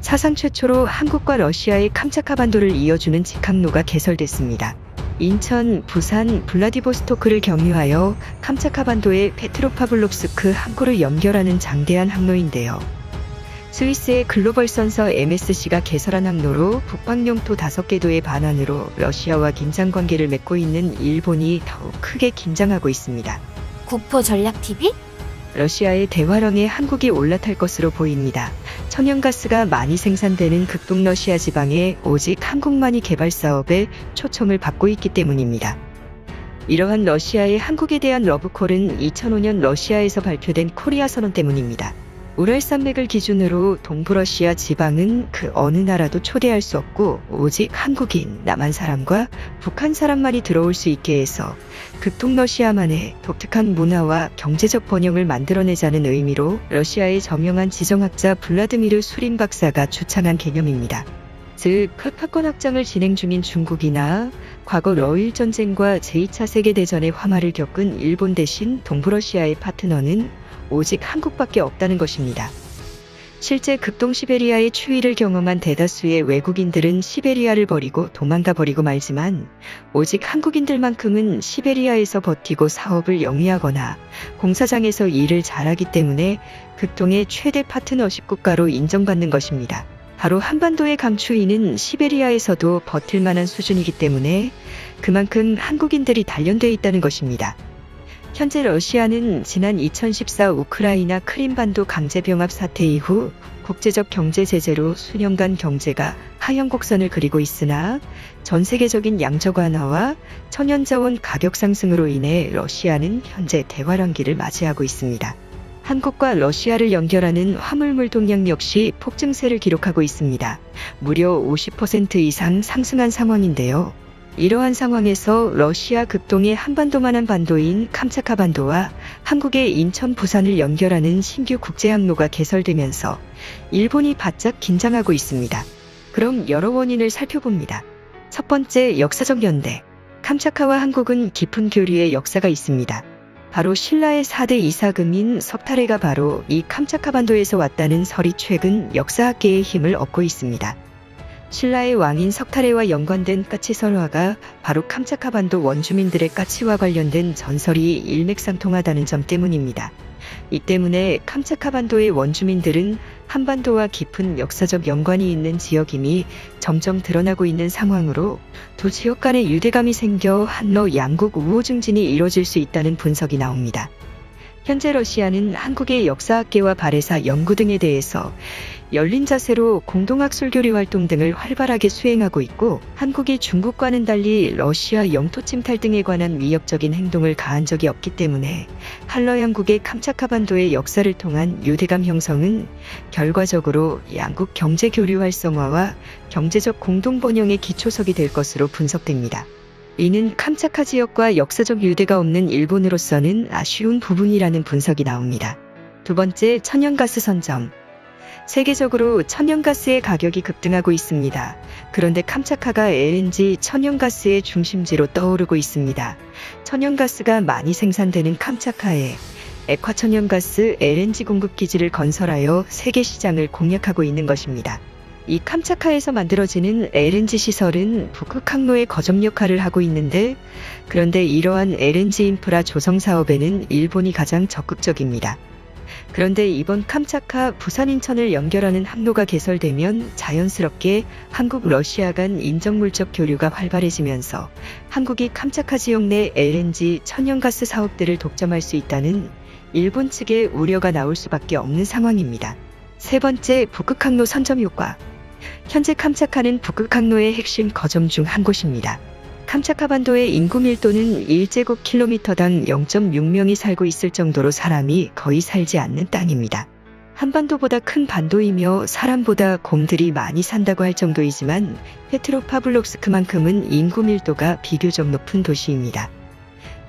사상 최초로 한국과 러시아의 캄차카 반도를 이어주는 직항로가 개설됐습니다. 인천, 부산, 블라디보스토크를 경유하여 캄차카 반도의 페트로파블롭스크 항구를 연결하는 장대한 항로인데요. 스위스의 글로벌 선서 MSC가 개설한 항로로 북방 영토 5개 도의 반환으로 러시아와 긴장 관계를 맺고 있는 일본이 더욱 크게 긴장하고 있습니다. 국포 전략TV? 러시아의 대화령에 한국이 올라탈 것으로 보입니다. 천연가스가 많이 생산되는 극동 러시아 지방에 오직 한국만이 개발 사업에 초청을 받고 있기 때문입니다. 이러한 러시아의 한국에 대한 러브콜은 2005년 러시아에서 발표된 코리아 선언 때문입니다. 우랄산맥을 기준으로 동부러시아 지방은 그 어느 나라도 초대할 수 없고 오직 한국인, 남한 사람과 북한 사람만이 들어올 수 있게 해서 극동러시아만의 독특한 문화와 경제적 번영을 만들어내자는 의미로 러시아의 저명한 지정학자 블라드미르 수린 박사가 주창한 개념입니다. 즉, 파권 확장을 진행 중인 중국이나 과거 러일 전쟁과 제2차 세계대전의 화마를 겪은 일본 대신 동부러시아의 파트너는 오직 한국밖에 없다는 것입니다. 실제 극동 시베리아의 추위를 경험한 대다수의 외국인들은 시베리아를 버리고 도망가 버리고 말지만 오직 한국인들만큼은 시베리아에서 버티고 사업을 영위하거나 공사장에서 일을 잘하기 때문에 극동의 최대 파트너십 국가로 인정받는 것입니다. 바로 한반도의 강추위는 시베리아에서도 버틸 만한 수준이기 때문에 그만큼 한국인들이 단련되어 있다는 것입니다. 현재 러시아는 지난 2014 우크라이나 크림반도 강제병합 사태 이후 국제적 경제 제재로 수년간 경제가 하향 곡선을 그리고 있으나 전 세계적인 양적 완화와 천연자원 가격 상승으로 인해 러시아는 현재 대화랑기를 맞이하고 있습니다. 한국과 러시아를 연결하는 화물물 동량 역시 폭증세를 기록하고 있습니다. 무려 50% 이상 상승한 상황인데요. 이러한 상황에서 러시아 극동의 한반도만한 반도인 캄차카 반도와 한국의 인천, 부산을 연결하는 신규 국제항로가 개설되면서 일본이 바짝 긴장하고 있습니다. 그럼 여러 원인을 살펴봅니다. 첫 번째, 역사적 연대. 캄차카와 한국은 깊은 교류의 역사가 있습니다. 바로 신라의 4대 이사금인 석탈해가 바로 이 캄차카 반도에서 왔다는 설이 최근 역사학계의 힘을 얻고 있습니다. 신라의 왕인 석탈해와 연관된 까치설화가 바로 캄차카 반도 원주민들의 까치와 관련된 전설이 일맥상통하다는 점 때문입니다. 이 때문에 캄차카 반도의 원주민들은 한반도와 깊은 역사적 연관이 있는 지역임이 점점 드러나고 있는 상황으로 두 지역 간의 유대감이 생겨 한러 양국 우호 증진이 이뤄질 수 있다는 분석이 나옵니다. 현재 러시아는 한국의 역사학계와 발해사 연구 등에 대해서 열린 자세로 공동학술 교류 활동 등을 활발하게 수행하고 있고, 한국이 중국과는 달리 러시아 영토 침탈 등에 관한 위협적인 행동을 가한 적이 없기 때문에 한러 양국의 캄차카 반도의 역사를 통한 유대감 형성은 결과적으로 양국 경제 교류 활성화와 경제적 공동 번영의 기초석이 될 것으로 분석됩니다. 이는 캄차카 지역과 역사적 유대가 없는 일본으로서는 아쉬운 부분이라는 분석이 나옵니다. 두 번째, 천연가스 선점. 세계적으로 천연가스의 가격이 급등하고 있습니다. 그런데 캄차카가 LNG 천연가스의 중심지로 떠오르고 있습니다. 천연가스가 많이 생산되는 캄차카에 액화천연가스 LNG 공급기지를 건설하여 세계 시장을 공략하고 있는 것입니다. 이 캄차카에서 만들어지는 LNG 시설은 북극 항로의 거점 역할을 하고 있는데, 그런데 이러한 LNG 인프라 조성 사업에는 일본이 가장 적극적입니다. 그런데 이번 캄차카 부산 인천을 연결하는 항로가 개설되면 자연스럽게 한국 러시아 간 인적물적 교류가 활발해지면서 한국이 캄차카 지역 내 LNG 천연가스 사업들을 독점할 수 있다는 일본 측의 우려가 나올 수밖에 없는 상황입니다. 세 번째, 북극항로 선점 효과. 현재 캄차카는 북극항로의 핵심 거점 중 한 곳입니다. 캄차카 반도의 인구 밀도는 1제곱킬로미터당 0.6명이 살고 있을 정도로 사람이 거의 살지 않는 땅입니다. 한반도보다 큰 반도이며 사람보다 곰들이 많이 산다고 할 정도이지만 페트로파블롭스크만큼은 인구 밀도가 비교적 높은 도시입니다.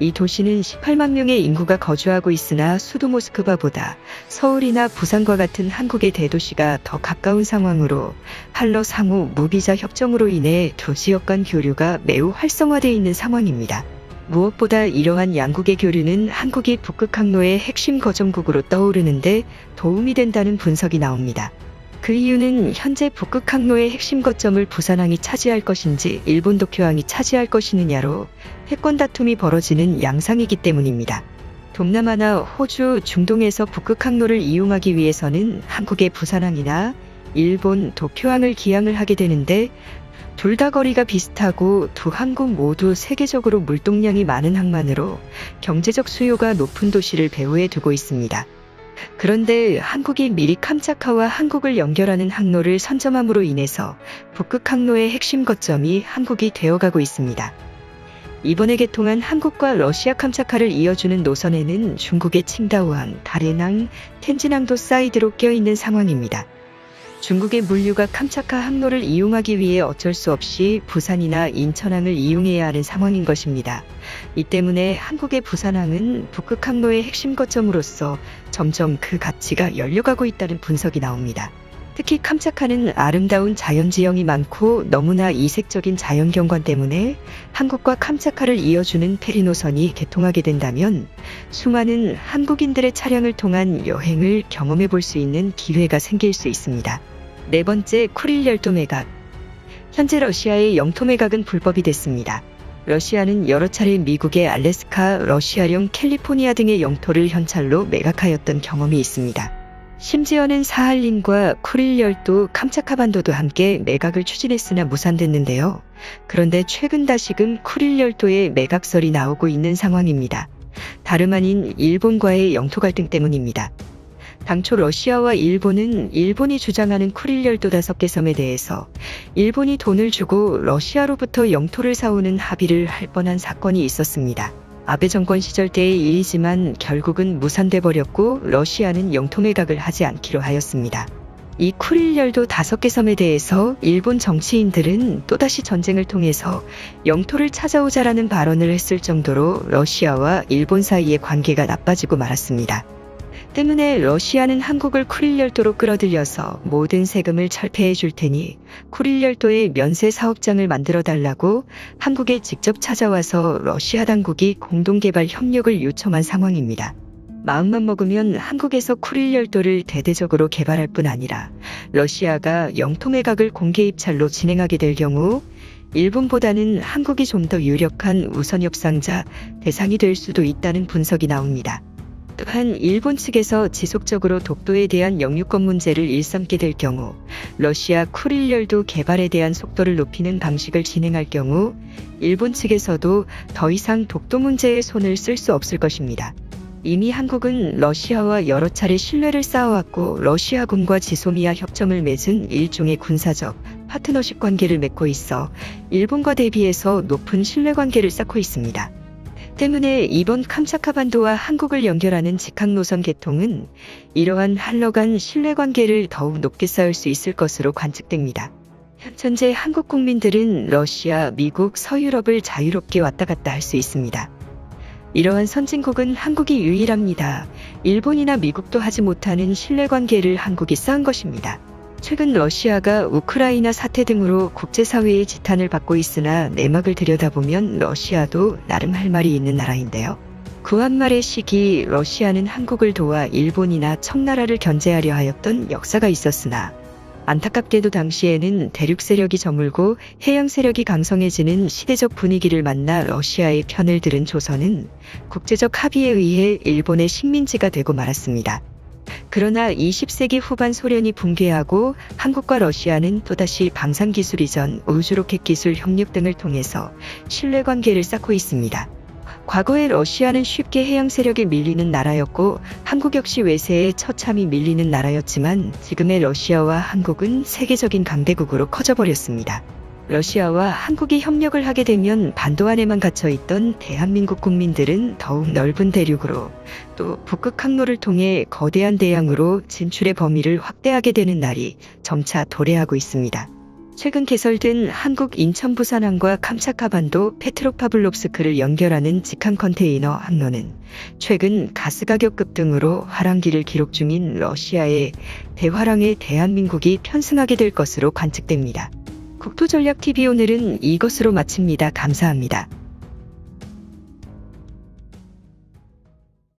이 도시는 18만 명의 인구가 거주하고 있으나 수도 모스크바보다 서울이나 부산과 같은 한국의 대도시가 더 가까운 상황으로 한러 상호 무비자 협정으로 인해 두 지역 간 교류가 매우 활성화되어 있는 상황입니다. 무엇보다 이러한 양국의 교류는 한국이 북극항로의 핵심 거점국으로 떠오르는데 도움이 된다는 분석이 나옵니다. 그 이유는 현재 북극 항로의 핵심 거점을 부산항이 차지할 것인지 일본 도쿄항이 차지할 것이느냐로 패권 다툼이 벌어지는 양상이기 때문입니다. 동남아나 호주, 중동에서 북극 항로를 이용하기 위해서는 한국의 부산항이나 일본 도쿄항을 기항을 하게 되는데, 둘 다 거리가 비슷하고 두 항구 모두 세계적으로 물동량이 많은 항만으로 경제적 수요가 높은 도시를 배후에 두고 있습니다. 그런데 한국이 미리 캄차카와 한국을 연결하는 항로를 선점함으로 인해서 북극 항로의 핵심 거점이 한국이 되어가고 있습니다. 이번에 개통한 한국과 러시아 캄차카를 이어주는 노선에는 중국의 칭다오항, 다롄항, 텐진항도 사이드로 껴있는 상황입니다. 중국의 물류가 캄차카 항로를 이용하기 위해 어쩔 수 없이 부산이나 인천항을 이용해야 하는 상황인 것입니다. 이 때문에 한국의 부산항은 북극 항로의 핵심 거점으로서 점점 그 가치가 열려가고 있다는 분석이 나옵니다. 특히 캄차카는 아름다운 자연지형이 많고 너무나 이색적인 자연경관 때문에 한국과 캄차카를 이어주는 페리 노선이 개통하게 된다면 수많은 한국인들의 차량을 통한 여행을 경험해 볼 수 있는 기회가 생길 수 있습니다. 네 번째, 쿠릴 열도 매각. 현재 러시아의 영토 매각은 불법이 됐습니다. 러시아는 여러 차례 미국의 알래스카, 러시아령 캘리포니아 등의 영토를 현찰로 매각하였던 경험이 있습니다. 심지어는 사할린과 쿠릴 열도, 캄차카 반도도 함께 매각을 추진했으나 무산됐는데요. 그런데 최근 다시금 쿠릴 열도의 매각설이 나오고 있는 상황입니다. 다름 아닌 일본과의 영토 갈등 때문입니다. 당초 러시아와 일본은 일본이 주장하는 쿠릴 열도 5개 섬에 대해서 일본이 돈을 주고 러시아로부터 영토를 사오는 합의를 할 뻔한 사건이 있었습니다. 아베 정권 시절 때의 일이지만 결국은 무산돼 버렸고 러시아는 영토 매각을 하지 않기로 하였습니다. 이 쿠릴 열도 5개 섬에 대해서 일본 정치인들은 또다시 전쟁을 통해서 영토를 찾아오자라는 발언을 했을 정도로 러시아와 일본 사이의 관계가 나빠지고 말았습니다. 때문에 러시아는 한국을 쿠릴 열도로 끌어들여서 모든 세금을 철폐해 줄 테니 쿠릴 열도에 면세 사업장을 만들어 달라고 한국에 직접 찾아와서 러시아 당국이 공동개발 협력을 요청한 상황입니다. 마음만 먹으면 한국에서 쿠릴 열도를 대대적으로 개발할 뿐 아니라 러시아가 영토 매각을 공개 입찰로 진행하게 될 경우 일본보다는 한국이 좀 더 유력한 우선 협상자 대상이 될 수도 있다는 분석이 나옵니다. 또한 일본 측에서 지속적으로 독도에 대한 영유권 문제를 일삼게 될 경우 러시아 쿠릴 열도 개발에 대한 속도를 높이는 방식을 진행할 경우 일본 측에서도 더 이상 독도 문제에 손을 쓸 수 없을 것입니다. 이미 한국은 러시아와 여러 차례 신뢰를 쌓아왔고 러시아군과 지소미아 협정을 맺은 일종의 군사적 파트너십 관계를 맺고 있어 일본과 대비해서 높은 신뢰관계를 쌓고 있습니다. 때문에 이번 캄차카 반도와 한국을 연결하는 직항노선 개통은 이러한 한러 간 신뢰관계를 더욱 높게 쌓을 수 있을 것으로 관측됩니다. 현재 한국 국민들은 러시아, 미국, 서유럽을 자유롭게 왔다 갔다 할 수 있습니다. 이러한 선진국은 한국이 유일합니다. 일본이나 미국도 하지 못하는 신뢰관계를 한국이 쌓은 것입니다. 최근 러시아가 우크라이나 사태 등으로 국제사회의 지탄을 받고 있으나 내막을 들여다보면 러시아도 나름 할 말이 있는 나라인데요. 구한말의 시기 러시아는 한국을 도와 일본이나 청나라를 견제하려 하였던 역사가 있었으나 안타깝게도 당시에는 대륙 세력이 저물고 해양 세력이 강성해지는 시대적 분위기를 만나 러시아의 편을 들은 조선은 국제적 합의에 의해 일본의 식민지가 되고 말았습니다. 그러나 20세기 후반 소련이 붕괴하고 한국과 러시아는 또다시 방산기술 이전, 우주로켓 기술 협력 등을 통해서 신뢰관계를 쌓고 있습니다. 과거에 러시아는 쉽게 해양 세력에 밀리는 나라였고 한국 역시 외세에 처참히 밀리는 나라였지만 지금의 러시아와 한국은 세계적인 강대국으로 커져버렸습니다. 러시아와 한국이 협력을 하게 되면 반도 안에만 갇혀있던 대한민국 국민들은 더욱 넓은 대륙으로 또 북극 항로를 통해 거대한 대양으로 진출의 범위를 확대하게 되는 날이 점차 도래하고 있습니다. 최근 개설된 한국 인천 부산항과 캄차카 반도 페트로파블롭스크를 연결하는 직항 컨테이너 항로는 최근 가스 가격 급등으로 화랑기를 기록 중인 러시아의 대화랑에 대한민국이 편승하게 될 것으로 관측됩니다. 국토전략TV 오늘은 이것으로 마칩니다. 감사합니다.